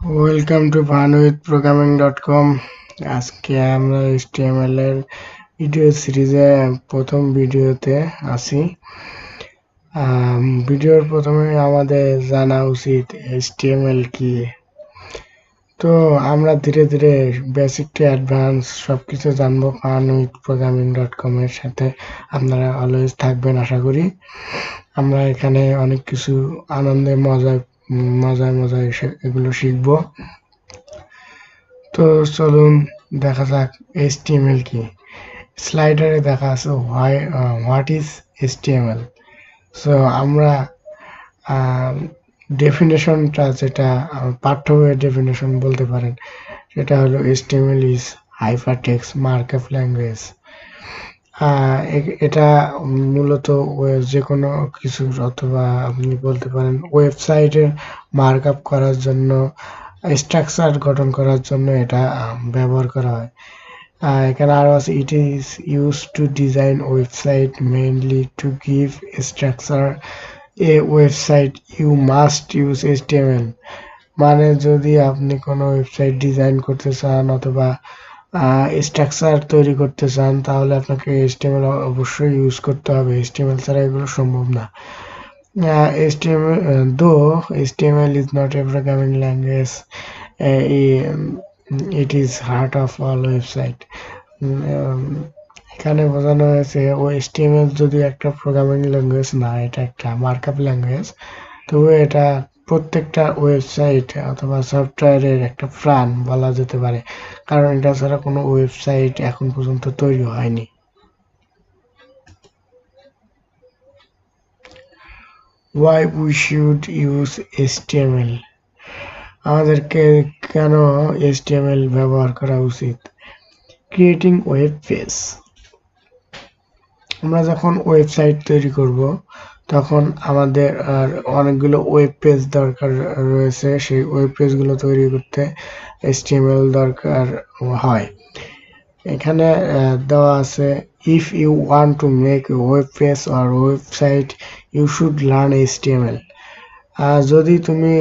Welcome to funwithprogramming.com। আজকে আমরা HTML এর ভিডিও সিরিজে প্রথম ভিডিওতে আছি। ভিডিওর প্রথমে আমাদের জানা উচিত HTML কি। তো আমরা ধীরে ধীরে বেসিক টু অ্যাডভান্স সবকিছু জানবো funwithprogramming.com এর সাথে। আপনারা অলওয়েজ থাকবেন আশা করি। আমরা এখানে অনেক কিছু আনন্দে মজায় এগুলো শিখবো। তো চলুন দেখা যাক HTML কি। স্লাইডারে দেখা আছে হোয়াট ইজ HTML। সো আমরা ডেফিনেশনটা যেটা পাঠ্য বইয়ের ডেফিনেশন বলতে পারেন, সেটা হলো HTML is hypertext markup language. এটা মূলত যে কোনো কিছুর অথবা আপনি বলতে পারেন ওয়েবসাইটের মার্কআপ করার জন্য, স্ট্রাকচার গঠন করার জন্য এটা ব্যবহার করা হয়। এখানে আরো আছে it is use to design website mainly to give structure a website you must use HTML। মানে যদি আপনি কোনো ওয়েবসাইট ডিজাইন করতে চান অথবা স্ট্রাকচার তৈরি করতে চান, তাহলে আপনাকে HTML অবশ্যই ইউজ করতে হবে। HTML ছাড়া এগুলো সম্ভব না। HTML is not a programming language. It is heart of all website. এখানে বোঝানো হয়েছে HTML যদি একটা প্রোগ্রামিং ল্যাঙ্গুয়েজ না, এটা একটা মার্কআপ ল্যাঙ্গুয়েজ, তবে এটা প্রত্যেকটা ওয়েবসাইট অথবা সফটওয়্যারের একটা প্রাণ বলা যেতে পারে, কারণ এটা ছাড়া কোনো ওয়েবসাইট এখন পর্যন্ত তৈরি হয়নি। Why we should use HTML? আমাদেরকে কেন HTML ব্যবহার করা উচিত? Creating web page. আমরা যখন ওয়েবসাইট তৈরি করব, তখন আমাদের অনেকগুলো ওয়েব পেজ দরকার রয়েছে। সেই ওয়েব পেজগুলো তৈরি করতে HTML দরকার হয়। এখানে দেওয়া আছে, if you want to make a web page or website you should learn HTML। যদি তুমি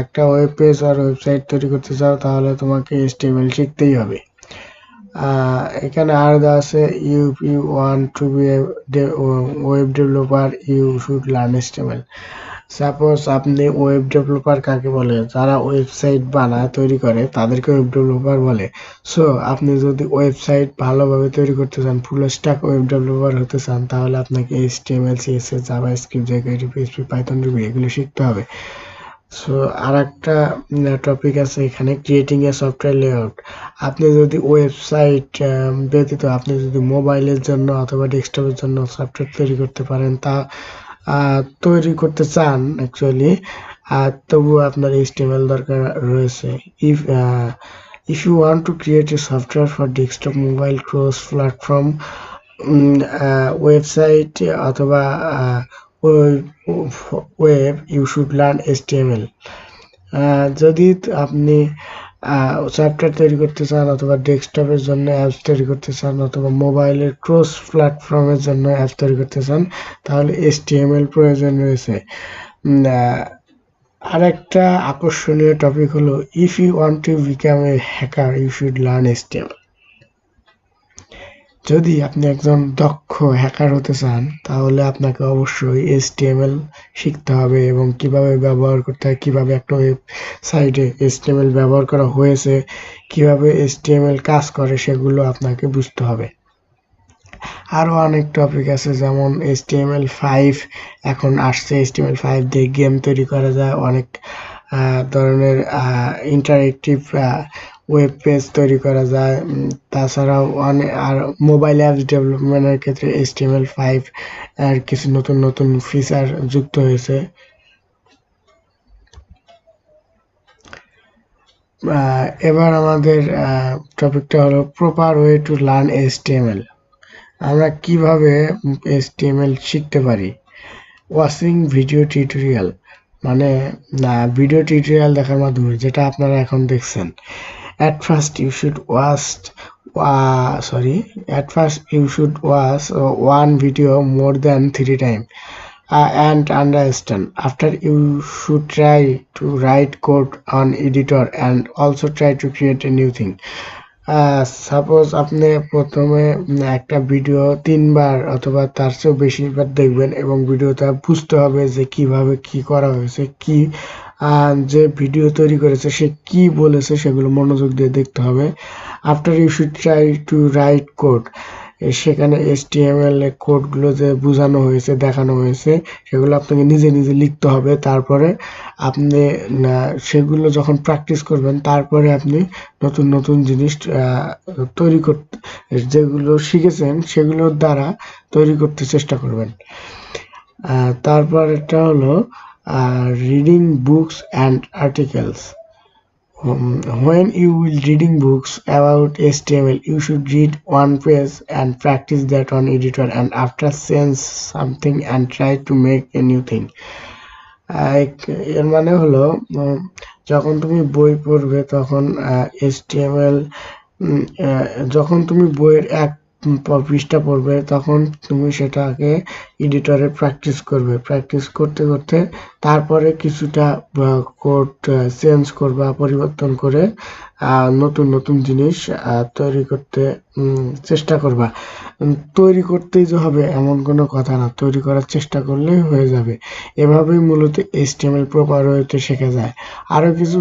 একটা ওয়েব পেজ আর ওয়েবসাইট তৈরি করতে চাও, তাহলে তোমাকে HTML শিখতেই হবে। এখানে আর দেওয়া আছে, if you want to be web developer you should learn HTML। Suppose আপনি ওয়েব ডেভেলপার কাকে বলে? যারা ওয়েবসাইট বানায় তৈরি করে তাদেরকে ওয়েব ডেভেলপার বলে। সো আপনি যদি ওয়েবসাইট ভালোভাবে তৈরি করতে চান, ফুল স্ট্যাক ওয়েব ডেভেলপার হতে চান, তাহলে আপনাকে HTML, CSS, JavaScript, jQuery, PHP, Python, Ruby এগুলো শিখতে হবে। সো আর একটা টপিক আছে এখানে, ক্রিয়েটিং এ সফটওয়্যার লেআউট। আপনি যদি ওয়েবসাইট ব্যতীত আপনি যদি মোবাইলের জন্য অথবা ডেস্কটপের জন্য সফটওয়্যার তৈরি করতে পারেন, তা তৈরি করতে চান অ্যাকচুয়ালি, তবুও আপনার HTML দরকার রয়েছে। if you want to create a software for desktop, mobile, cross platform website অথবা web, you should learn HTML। যদি আপনি সফটওয়্যার তৈরি করতে চান অথবা ডেস্কটপের জন্য অ্যাপস তৈরি করতে চান অথবা মোবাইলের ক্রস প্ল্যাটফর্মের জন্য অ্যাপস তৈরি করতে চান, তাহলে HTML প্রয়োজন রয়েছে। আর একটা আকর্ষণীয় টপিক হলো, if you want to become a hacker you should learn HTML। যদি আপনি একজন দক্ষ হ্যাকার হতে চান, তাহলে আপনাকে অবশ্যই HTML শিখতে হবে এবং কিভাবে ব্যবহার করতে হয়, কিভাবে একটা ওয়েবসাইটে HTML ব্যবহার করা হয়েছে, কিভাবে HTML কাজ করে, সেগুলো আপনাকে বুঝতে হবে। আরও অনেক টপিক আছে, যেমন HTML5 এখন আসছে। HTML5 দিয়ে গেম তৈরি করা যায়, অনেক ধরনের ইন্টারেক্টিভ ওয়েব পেজ তৈরি করা যায়। তাছাড়াও অনেক আর মোবাইল অ্যাপস ডেভেলপমেন্টের ক্ষেত্রে HTML5 আর কিছু নতুন নতুন ফিচার যুক্ত হয়েছে। এবার আমাদের টপিকটা হলো proper way to learn HTML। আমরা কিভাবে HTML শিখতে পারি? ওয়াচিং ভিডিও টিউটোরিয়াল, মানে ভিডিও টিউটোরিয়াল দেখার মাধ্যমে, যেটা আপনারা এখন দেখছেন। At first you should watch one video more than 3 times. and understand. After, you should try to write code on editor and also try to create a new thing. Suppose আপনি প্রথমে একটা video 3বার অথবা তার চেয়েও বেশিবার দেখবেন এবং ভিডিওটা বুঝতে হবে যে কিভাবে কি করা হয়েছে, কি যে ভিডিও তৈরি করেছে সে কি বলেছে সেগুলো মনোযোগ দিয়ে দেখতে হবে। After, you should try to write code. সেখানে HTML এর কোডগুলো যে বোঝানো হয়েছে, দেখানো হয়েছে, সেগুলো আপনাকে নিজে নিজে লিখতে হবে। তারপরে আপনি সেগুলো যখন প্র্যাকটিস করবেন, তারপরে আপনি নতুন নতুন জিনিস তৈরি করতে, যেগুলো শিখেছেন সেগুলোর দ্বারা তৈরি করতে চেষ্টা করবেন। তারপর এটা হলো reading books and articles. When you will reading books about HTML, you should read one page and practice that on editor, and after change something and try to make a new thing. এর মানে হলো যখন তুমি বই পড়বে তখন HTML, যখন তুমি বইয়ের এক পৃষ্ঠা পড়বে তখন তুমি সেটাকে এডিটরে প্র্যাকটিস করবে। প্র্যাকটিস করতে করতে তারপরে কিছুটা কোড চেঞ্জ করবা, পরিবর্তন করে নতুন নতুন জিনিস তৈরি করতে চেষ্টা করবা। তৈরি করতেই যে হবে এমন কোনো কথা না, তৈরি করার চেষ্টা করলেই হয়ে যাবে। এভাবেই মূলত HTML প্রপার ওয়েতে শেখা যায়। আরও কিছু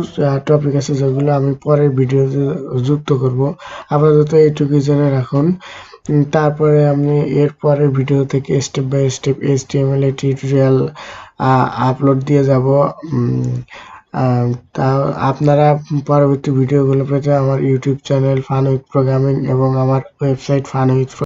টপিক আছে যেগুলো আমি পরের ভিডিওতে যুক্ত করব। আপাতত এইটুকুই জেনে রাখুন। তারপরে আমি এর পরের ভিডিও থেকে স্টেপ বাই স্টেপ HTML এর টিউটোরিয়াল আপলোড দিয়ে যাব। তা আপনারা পরবর্তী ভিডিওগুলো পেতে আমার YouTube channel fun with programming এবং আমার ওয়েবসাইট ফান উইথ